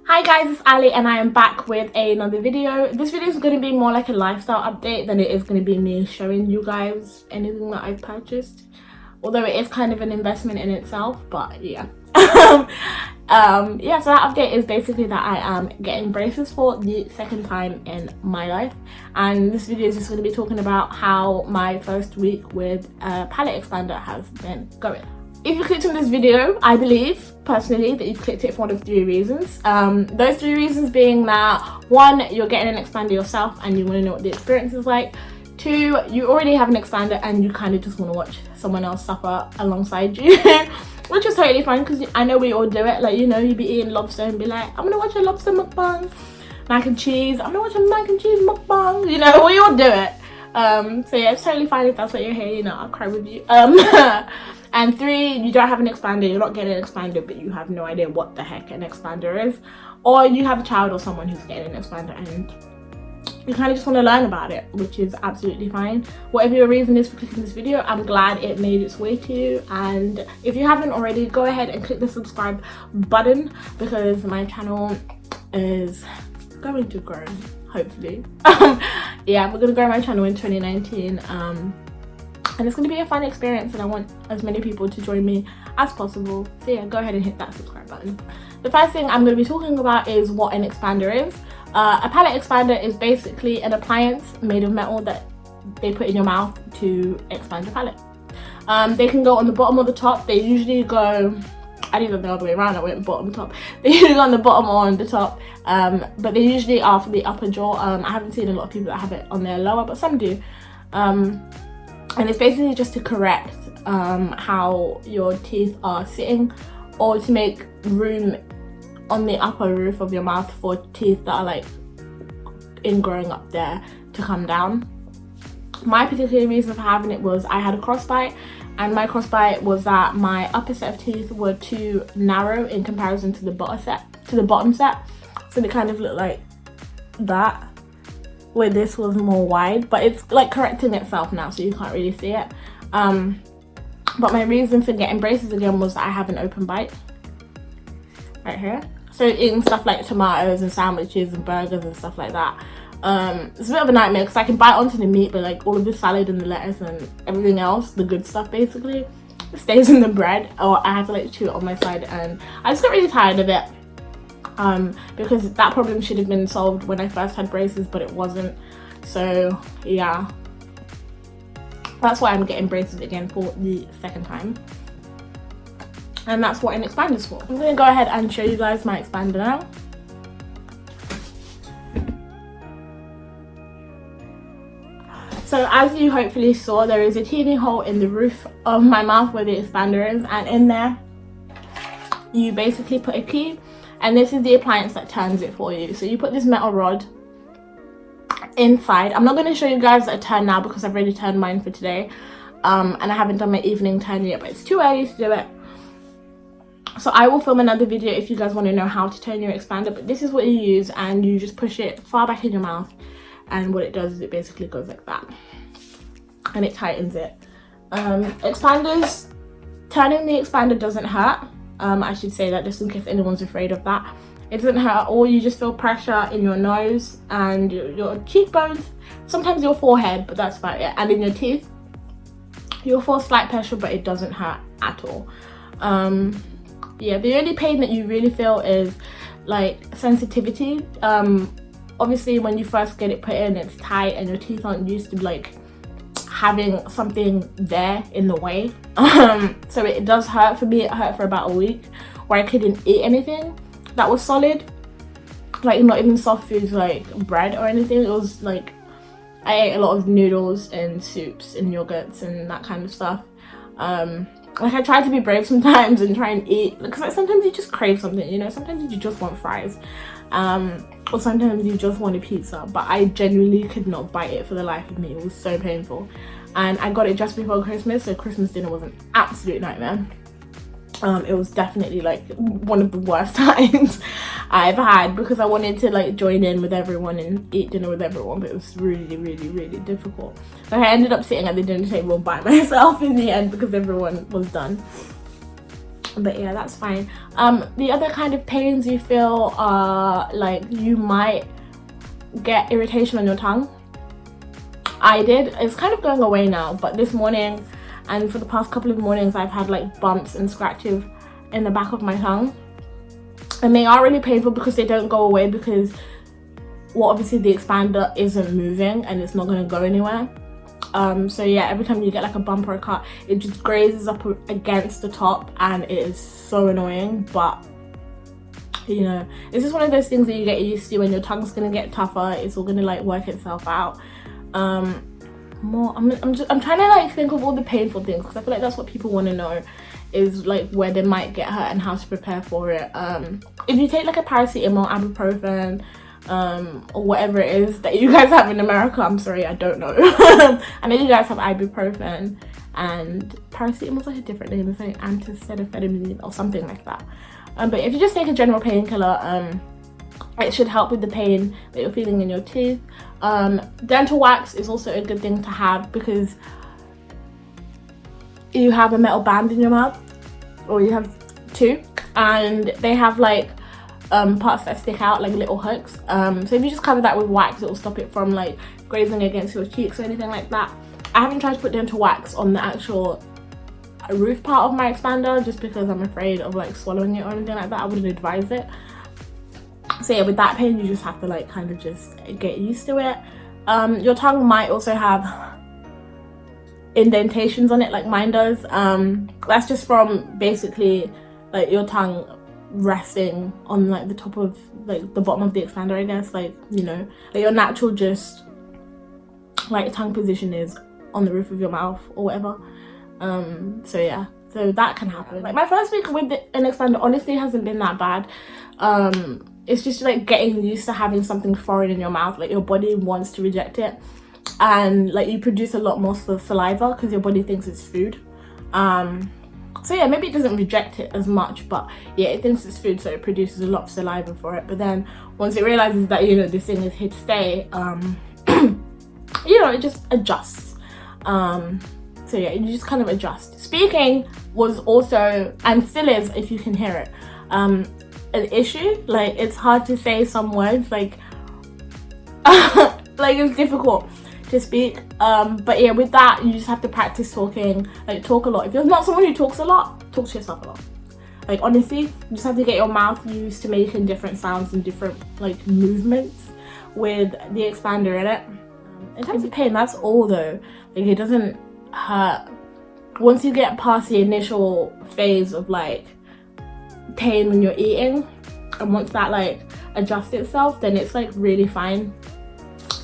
Hi guys, it's Ali and I am back with another video. This video is going to be more like a lifestyle update than it is going to be me showing you guys anything that I've purchased. Although it is kind of an investment in itself, but yeah. Yeah, so that update is basically that I am getting braces for the second time in my life. And this video is just going to be talking about how my first week with a palate expander has been going. If you clicked on this video, I believe personally that you've clicked it for one of three reasons. Those three reasons being that one, you're getting an expander yourself and you want to know what the experience is like. Two, you already have an expander and you kind of just want to watch someone else suffer alongside you. Which is totally fine because I know we all do it. Like, you know, you'd be eating lobster and be like, I'm gonna watch a lobster mukbang. Mac and cheese, I'm gonna watch a mac and cheese mukbang. You know, we all do it. So yeah, it's totally fine if that's what you're here, you know, I'll cry with you. And three, you don't have an expander, you're not getting an expander, but you have no idea what the heck an expander is. Or you have a child or someone who's getting an expander and you kind of just want to learn about it, which is absolutely fine. Whatever your reason is for clicking this video, I'm glad it made its way to you. And if you haven't already, go ahead and click the subscribe button because my channel is going to grow, hopefully. Yeah, we're gonna grow my channel in 2019. And it's going to be a fun experience and I want as many people to join me as possible. So yeah, go ahead and hit that subscribe button. The first thing I'm going to be talking about is what an expander is. A palate expander is basically an appliance made of metal that they put in your mouth to expand your palate. They can go on the bottom or the top. They usually go, I didn't even go all the way around, I went bottom top. They usually go on the bottom or on the top, but they usually are for the upper jaw. I haven't seen a lot of people that have it on their lower, but some do. And it's basically just to correct how your teeth are sitting or to make room on the upper roof of your mouth for teeth that are like ingrowing up there to come down. My particular reason for having it was I had a crossbite, and my crossbite was that my upper set of teeth were too narrow in comparison to the bottom set. So they kind of look like that, where this was more wide, but it's like correcting itself now, so you can't really see it. But my reason for getting braces again was that I have an open bite right here. So eating stuff like tomatoes and sandwiches and burgers and stuff like that, it's a bit of a nightmare because I can bite onto the meat, but like all of the salad and the lettuce and everything else, the good stuff basically, stays in the bread, or I have to like chew it on my side, and I just got really tired of it. Because that problem should have been solved when I first had braces, but it wasn't. So yeah, that's why I'm getting braces again for the second time, and that's what an expander is for. I'm gonna go ahead and show you guys my expander now. So as you hopefully saw, there is a teeny hole in the roof of my mouth where the expander is, and in there you basically put a key. And this is the appliance that turns it for you. So you put this metal rod inside. I'm not going to show you guys a turn now because I've already turned mine for today. And I haven't done my evening turn yet, but it's too early to do it. So I will film another video if you guys want to know how to turn your expander. But this is what you use, and you just push it far back in your mouth. And what it does is it basically goes like that. And it tightens it. Expanders, turning the expander doesn't hurt. I should say that just in case anyone's afraid of that. It doesn't hurt at all. You just feel pressure in your nose and your cheekbones, sometimes your forehead, but that's about it. And in your teeth, you'll feel slight pressure, but it doesn't hurt at all. Yeah, the only pain that you really feel is like sensitivity. Obviously when you first get it put in, it's tight and your teeth aren't used to like having something there in the way. So it does hurt. For me, it hurt for about a week where I couldn't eat anything that was solid, like not even soft foods like bread or anything. It was like I ate a lot of noodles and soups and yogurts and that kind of stuff. Like I tried to be brave sometimes and try and eat, because like sometimes you just crave something, you know, sometimes you just want fries, or sometimes you just want a pizza, but I genuinely could not bite it for the life of me. It was so painful. And I got it just before Christmas, so Christmas dinner was an absolute nightmare. It was definitely like one of the worst times I've had, because I wanted to like join in with everyone and eat dinner with everyone, but it was really, really, really difficult. Like I ended up sitting at the dinner table by myself in the end because everyone was done. but yeah, that's fine. The other kind of pains you feel are like you might get irritation on your tongue. I did. It's kind of going away now, but this morning and for the past couple of mornings I've had like bumps and scratches in the back of my tongue, and they are really painful because they don't go away because, well, obviously the expander isn't moving and it's not going to go anywhere. So yeah, every time you get like a bump or a cut, it just grazes up against the top and it is so annoying. But you know, it's just one of those things that you get used to, and your tongue's gonna get tougher. It's all gonna like work itself out. I'm trying to like think of all the painful things because I feel like that's what people want to know, is like where they might get hurt and how to prepare for it. If you take like a paracetamol, ibuprofen, or whatever it is that you guys have in America, I'm sorry, I don't know. I know you guys have ibuprofen, and paracetamol's like a different name. It's like antiacetylphenamine or something like that. But if you just take a general painkiller, it should help with the pain that you're feeling in your teeth. Dental wax is also a good thing to have because you have a metal band in your mouth, or you have two, and they have like parts that stick out like little hooks. So if you just cover that with wax, it will stop it from like grazing against your cheeks or anything like that. I haven't tried to put dental wax on the actual roof part of my expander just because I'm afraid of like swallowing it or anything like that. I wouldn't advise it. So yeah, with that pain you just have to like kind of just get used to it. Your tongue might also have indentations on it like mine does. That's just from basically like your tongue resting on like the top of like the bottom of the expander, I guess, like, you know, like your natural just like tongue position is on the roof of your mouth or whatever. So yeah, so that can happen. Like my first week with an expander honestly hasn't been that bad. It's just like getting used to having something foreign in your mouth. Like your body wants to reject it, and like you produce a lot more saliva because your body thinks it's food. So yeah, maybe it doesn't reject it as much, but yeah, it thinks it's food, so it produces a lot of saliva for it. But then once it realizes that, you know, this thing is here to stay, you know, it just adjusts. So yeah, you just kind of adjust. Speaking was also, and still is if you can hear it, an issue. Like it's hard to say some words, like like it's difficult to speak. But yeah, with that you just have to practice talking, like talk a lot. If you're not someone who talks a lot, talk to yourself a lot. Like honestly, you just have to get your mouth used to making different sounds and different like movements with the expander in it. In terms of pain, that's all though. Like it doesn't hurt once you get past the initial phase of like pain when you're eating, and once that like adjusts itself, then it's like really fine.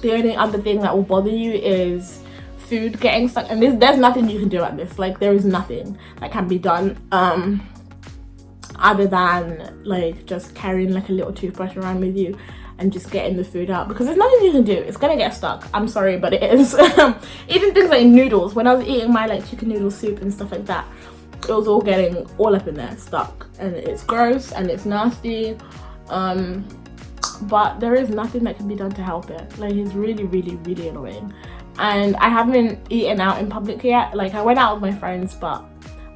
The only other thing that will bother you is food getting stuck, and there's nothing you can do at this. Like there is nothing that can be done other than like just carrying like a little toothbrush around with you and just getting the food out, because there's nothing you can do. It's gonna get stuck. I'm sorry, but it is. Even things like noodles, when I was eating my like chicken noodle soup and stuff like that, it was all getting all up in there, stuck, and it's gross and it's nasty. But there is nothing that can be done to help it. Like it's really, really, really annoying. And I haven't eaten out in public yet. Like I went out with my friends, but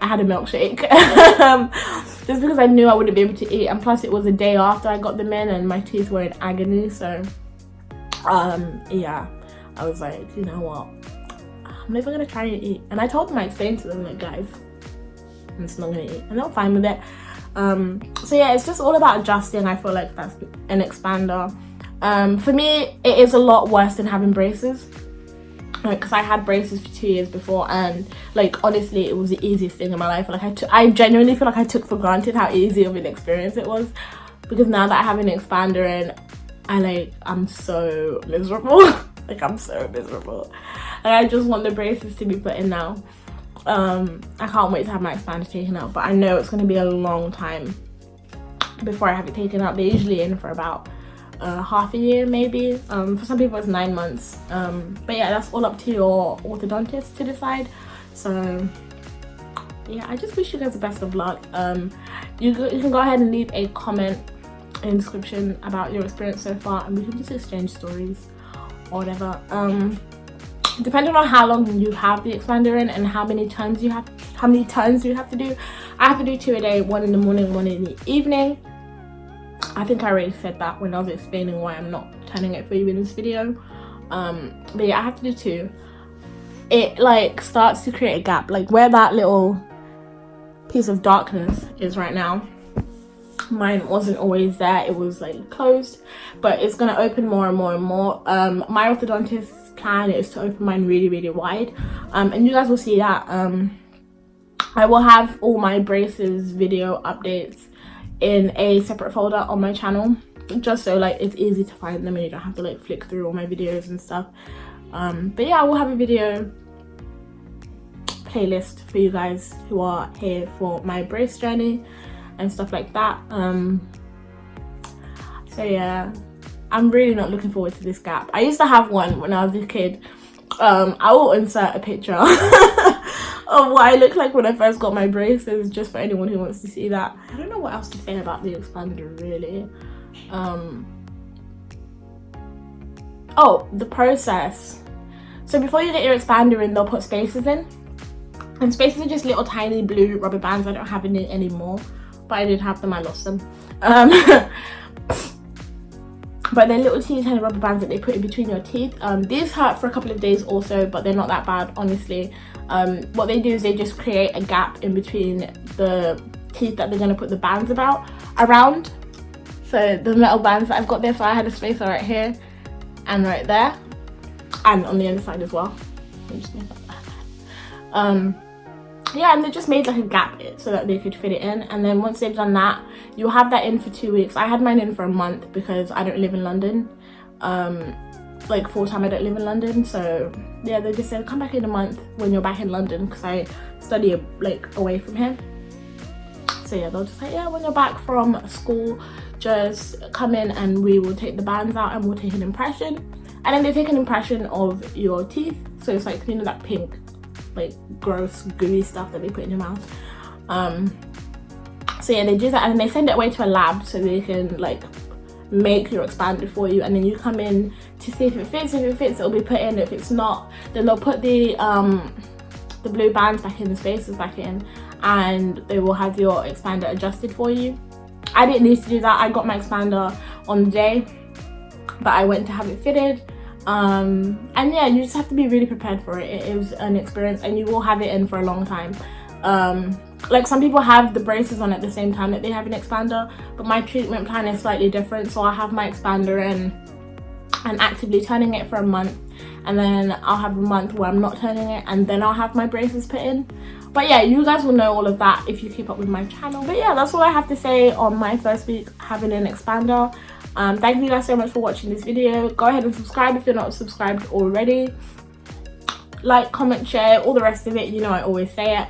I had a milkshake just because I knew I wouldn't be able to eat, and plus it was a day after I got them in and my teeth were in agony. So yeah, I was like, you know what, I'm never gonna try and eat. And I told them, I explained to them, like, guys, I'm just not gonna eat, and they were fine with it. So yeah, it's just all about adjusting. I feel like that's an expander. For me, it is a lot worse than having braces, because I had braces for 2 years before, and like honestly it was the easiest thing in my life. Like I genuinely feel like I took for granted how easy of an experience it was, because now that I have an expander in, I'm so miserable. Like I'm so miserable, and I just want the braces to be put in now. I can't wait to have my expander taken out, but I know it's going to be a long time before I have it taken out. They're usually in for about half a year maybe. For some people it's 9 months, but yeah, that's all up to your orthodontist to decide. So yeah, I just wish you guys the best of luck. You can go ahead and leave a comment in the description about your experience so far, and we can just exchange stories or whatever. depending on how long you have the expander in and how many turns you have to do. I have to do 2 a day, 1 in the morning, 1 in the evening. I think I already said that when I was explaining why I'm not turning it for you in this video. But yeah, I have to do 2. It like starts to create a gap, like where that little piece of darkness is right now. Mine wasn't always there, it was like closed, but it's gonna open more and more and more. My orthodontist's plan is to open mine really, really wide, and you guys will see that. I will have all my braces video updates in a separate folder on my channel, just so like it's easy to find them and you don't have to like flick through all my videos and stuff. But yeah, I will have a video playlist for you guys who are here for my brace journey and stuff like that. So yeah, I'm really not looking forward to this gap. I used to have one when I was a kid. I will insert a picture of what I looked like when I first got my braces, just for anyone who wants to see that. I don't know what else to say about the expander really. Oh, the process. So before you get your expander in, they'll put spacers in, and spacers are just little tiny blue rubber bands. I don't have any anymore, but I did have them, I lost them. But they're little teeny tiny rubber bands that they put in between your teeth. These hurt for a couple of days also, but they're not that bad, honestly. What they do is they just create a gap in between the teeth that they're going to put the bands around. So the metal bands that I've got there, so I had a spacer right here and right there, and on the other side as well. I'm just gonna put that. Yeah, and they just made like a gap so that they could fit it in, and then once they've done that, you'll have that in for 2 weeks. I had mine in for a month because I don't live in London, like full time I don't live in London. So yeah, they just said come back in a month when you're back in London, because I study like away from here. So yeah, they'll just say, yeah, when you're back from school, just come in and we will take the bands out and we'll take an impression. And then they take an impression of your teeth, so it's like, you know, that pink like gross gooey stuff that they put in your mouth. So yeah, they do that and they send it away to a lab so they can like make your expander for you, and then you come in to see if it fits. If it fits, it'll be put in. If it's not, then they'll put the blue bands back in, the spacers back in, and they will have your expander adjusted for you. I didn't need to do that. I got my expander on the day, but I went to have it fitted. And yeah, you just have to be really prepared for it. It is an experience, and you will have it in for a long time. Like some people have the braces on at the same time that they have an expander, but my treatment plan is slightly different. So I have my expander in and actively turning it for a month, and then I'll have a month where I'm not turning it, and then I'll have my braces put in. But yeah, you guys will know all of that if you keep up with my channel. But yeah, that's all I have to say on my first week having an expander. Thank you guys so much for watching this video. Go ahead and subscribe if you're not subscribed already. Like, comment, share, all the rest of it. You know I always say it.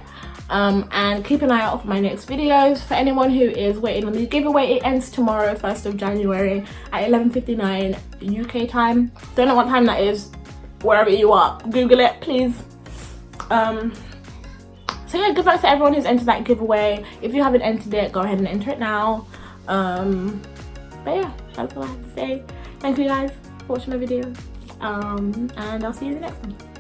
And keep an eye out for my next videos. For anyone who is waiting on the giveaway, it ends tomorrow, 1st of January at 11:59 UK time. Don't know what time that is, wherever you are. Google it, please. So yeah, good luck to everyone who's entered that giveaway. If you haven't entered it, go ahead and enter it now. But yeah, that's all I have to say. Thank you guys for watching my video, and I'll see you in the next one.